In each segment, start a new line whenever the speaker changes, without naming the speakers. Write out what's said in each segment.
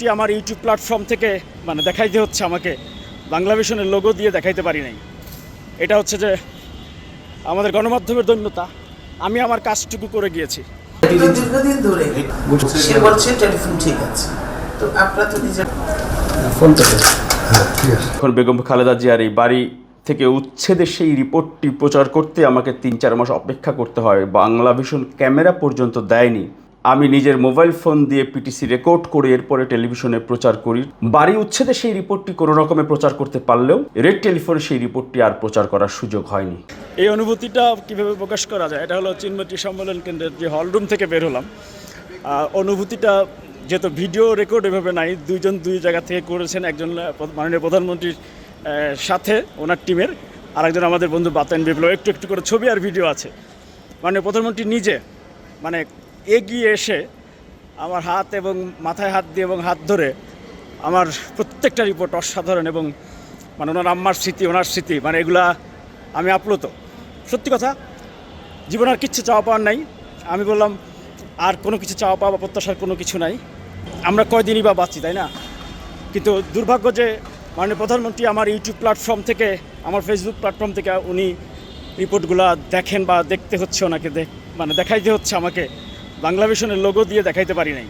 প্রধানমন্ত্রী আমার YouTube platform থেকে মানে দেখাইতে হচ্ছে আমাকে বাংলাভিশনের লোগো দিয়ে দেখাইতে পারি নাই। এটা হচ্ছে যে আমাদের গণমাধ্যমের দৈন্যতা। আমি আমার কাজটুকু করে গিয়েছি।
দীর্ঘদিন ধরে সে বলছে টেলিফোন ঠিক আছে, তো আপনারা তো নিজের
ফোন থেকে
এখন বেগম খালেদা জিয়ার এই বাড়ি থেকে উচ্ছেদের সেই রিপোর্টটি প্রচার করতে আমাকে 3-4 মাস অপেক্ষা করতে হয়। বাংলাভিশন ক্যামেরা পর্যন্ত দেয়নি। আমি নিজের মোবাইল ফোন দিয়ে পিটিসি রেকর্ড করে এরপরে টেলিভিশনে প্রচার করি। বাড়ি উচ্ছেদের সেই রিপোর্টটি কোনো রকমে প্রচার করতে পারলেও রেড টেলিফোনে সেই রিপোর্টটি আর প্রচার করার সুযোগ হয়নি।
এই অনুভূতিটা কীভাবে প্রকাশ করা যায়, এটা হলো চিন্ময়টি সম্মেলন কেন্দ্রের যে হলরুম থেকে বের হলাম। অনুভূতিটা যেহেতু ভিডিও রেকর্ড এভাবে নাই, দুইজন দুই জায়গা থেকে করেছেন, একজন মাননীয় প্রধানমন্ত্রীর সাথে ওনার টিমের, আরেকজন আমাদের বন্ধু বাতায়ন বিপ্লব। একটু একটু করে ছবি আর ভিডিও আছে। মাননীয় প্রধানমন্ত্রী নিজে মানে এগিয়ে এসে আমার হাত এবং মাথায় হাত দিয়ে এবং হাত ধরে আমার প্রত্যেকটা রিপোর্ট অসাধারণ, এবং মানে ওনার আম্মার স্মৃতি, ওনার স্মৃতি, মানে এগুলা আমি আপ্লুত। সত্যি কথা, জীবনে আর কিচ্ছু চাওয়া পাওয়ার নাই। আমি বললাম আর কোনো কিছু চাওয়া পাওয়া প্রত্যাশার কোনো কিছু নাই। আমরা কয়দিনই বা বাঁচি, তাই না? কিন্তু দুর্ভাগ্য যে মাননীয় প্রধানমন্ত্রী আমার ইউটিউব প্ল্যাটফর্ম থেকে, আমার ফেসবুক প্ল্যাটফর্ম থেকে উনি রিপোর্টগুলো দেখেন বা দেখতে হচ্ছে ওনাকে, মানে দেখাইতে হচ্ছে আমাকে বাংলাভিশনের লোগো দিয়ে দেখাইতে পারি নাই।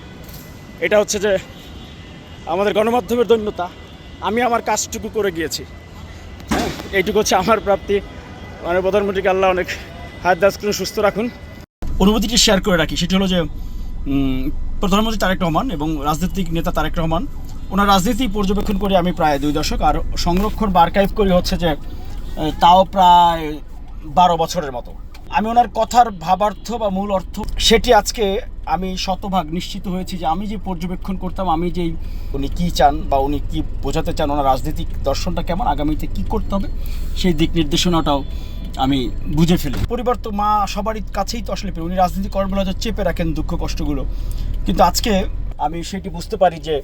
এটা হচ্ছে যে আমাদের গণমাধ্যমের দৈন্যতা। আমি আমার কাজটুকু করে গিয়েছি। হ্যাঁ, এইটুকু হচ্ছে আমার প্রাপ্তি। মানে প্রধানমন্ত্রীকে আল্লাহ অনেক হায়াত দাস করে সুস্থ রাখুন। অনুভূতিটি শেয়ার করে রাখি, সেটি হলো যে প্রধানমন্ত্রী তারেক রহমান এবং রাজনৈতিক নেতা তারেক রহমান, ওনার রাজনীতি পর্যবেক্ষণ করে আমি প্রায় 2 দশক, আর সংরক্ষণ বা আর্কাইভ করি হচ্ছে যে তাও প্রায় 12 বছরের মতো। আমি ওনার কথার ভাবার্থ বা মূল অর্থ সেটি আজকে আমি শতভাগ নিশ্চিত হয়েছি যে আমি যে পর্যবেক্ষণ করতাম, আমি যেই উনি কী চান বা উনি কী বোঝাতে চান, ওনার রাজনৈতিক দর্শনটা কেমন, আগামীতে কী করতে হবে, সেই দিক নির্দেশনাটাও আমি বুঝে ফেলি। পরিবার তো মা সবারই কাছেই তো আসলে উনি রাজনীতি করার বেলা যে চেপে রাখেন দুঃখ কষ্টগুলো, কিন্তু আজকে আমি সেটি বুঝতে পারি যে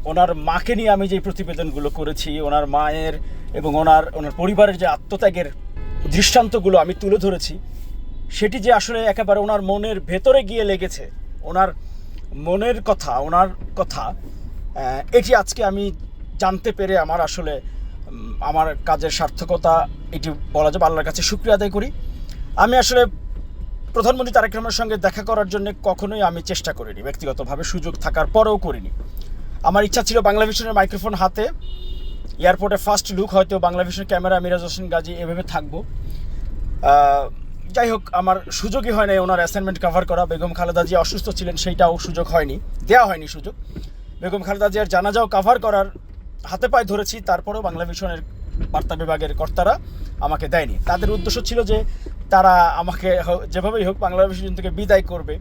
ওনার মাকে নিয়ে আমি যে প্রতিবেদনগুলো করেছি, ওনার মায়ের এবং ওনার পরিবারের যে আত্মত্যাগের দৃষ্টান্তগুলো আমি তুলে ধরেছি, সেটি যে আসলে একেবারে ওনার মনের ভেতরে গিয়ে লেগেছে, ওনার মনের কথা, ওনার কথা, এটি আজকে আমি জানতে পেরে আমার আসলে আমার কাজের সার্থকতা এটি বলা যাবে। আল্লাহর কাছে শুকরিয়া আদায় করি। আমি আসলে প্রধানমন্ত্রী তারেক রহমানের সঙ্গে দেখা করার জন্য কখনোই আমি চেষ্টা করিনি, ব্যক্তিগতভাবে সুযোগ থাকার পরেও করিনি। আমার ইচ্ছা ছিল বাংলাভিশনের মাইক্রোফোন হাতে এয়ারপোর্টে ফার্স্ট লুক, হয়তো বাংলাভিশন ক্যামেরা মিরাজ হোসেন গাজী এভাবে থাকবো। যাই হোক, আমার সুযোগই হয় নাই ওনার অ্যাসাইনমেন্ট কভার করা। বেগম খালেদা জিয়া অসুস্থ ছিলেন, সেইটাও সুযোগ হয়নি, দেওয়া হয়নি সুযোগ। বেগম খালেদা জিয়ার জানাজাও কভার করার হাতে পায়ে ধরেছি, তারপরেও বাংলাভিশনের বার্তা বিভাগের কর্তারা আমাকে দেয়নি। তাদের উদ্দেশ্য ছিল যে তারা আমাকে যেভাবেই হোক বাংলাভিশন থেকে বিদায় করবে।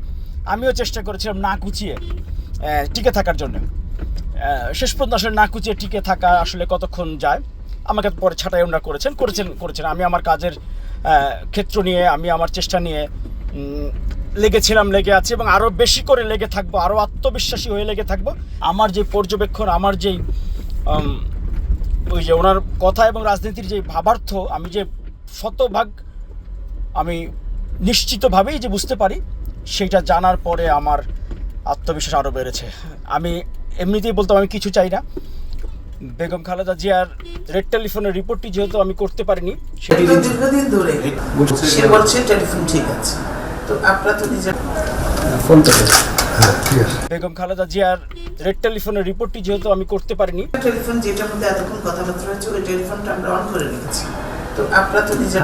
আমিও চেষ্টা করেছিলাম না কুচিয়ে টিকে থাকার জন্য। শেষ পর্যন্ত আসলে না কুচিয়ে টিকে থাকা আসলে কতক্ষণ যায়, আমাকে পরে ছাঁটাই ওনারা করেছেন। আমি আমার কাজের ক্ষেত্র নিয়ে, আমি আমার চেষ্টা নিয়ে লেগেছিলাম, লেগে আছি, এবং আরও বেশি করে লেগে থাকবো, আরও আত্মবিশ্বাসী হয়ে লেগে থাকবো। আমার যে পর্যবেক্ষণ, আমার যেই ওই যে ওনার কথা এবং রাজনীতির যে ভাবার্থ, আমি যে শতভাগ আমি নিশ্চিতভাবেই যে বুঝতে পারি, সেইটা জানার পরে আমার আত্মবিশ্বাস আরও বেড়েছে। আমি এমনিতেই বলতাম আমি কিছু চাই না। বেগম খালেদা জিয়ার রেড টেলিফোনের রিপোর্টটি যেহেতু আমি করতে পারিনি,
দীর্ঘদিন ধরে সে বলছে টেলিফোন ঠিক আছে, তো আপনারা তো নিজের
ফোন থেকে
বেগম খালেদা জিয়ার রেড টেলিফোনের রিপোর্টটি যেহেতু আমি করতে পারিনি,
টেলিফোন যেটার মধ্যে এতক্ষণ কথাবার্তা হয়েছে ওই টেলিফোনটা আমরা অন করে রেখেছি, তো আপনারা তো নিজের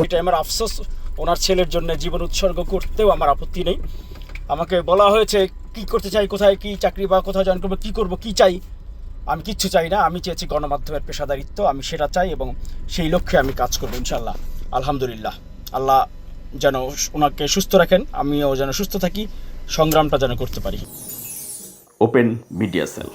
এটা আমার আফসোস। ওনার ছেলের জন্য জীবন উৎসর্গ করতেও আমার আপত্তি নেই। আমাকে বলা হয়েছে কি করতে চাই, কোথায় কি চাকরি বা কোথায় জয়েন করবো, কী করবো, কী চাই, আমি কিচ্ছু চাই না। আমি চেয়েছি গণমাধ্যমের পেশাদারিত্ব, আমি সেটা চাই এবং সেই লক্ষ্যে আমি কাজ করবো ইনশাল্লাহ। আলহামদুলিল্লাহ, আল্লাহ যেন ওনাকে সুস্থ রাখেন, আমিও যেন সুস্থ থাকি, সংগ্রামটা যেন করতে পারি।
Open media cell.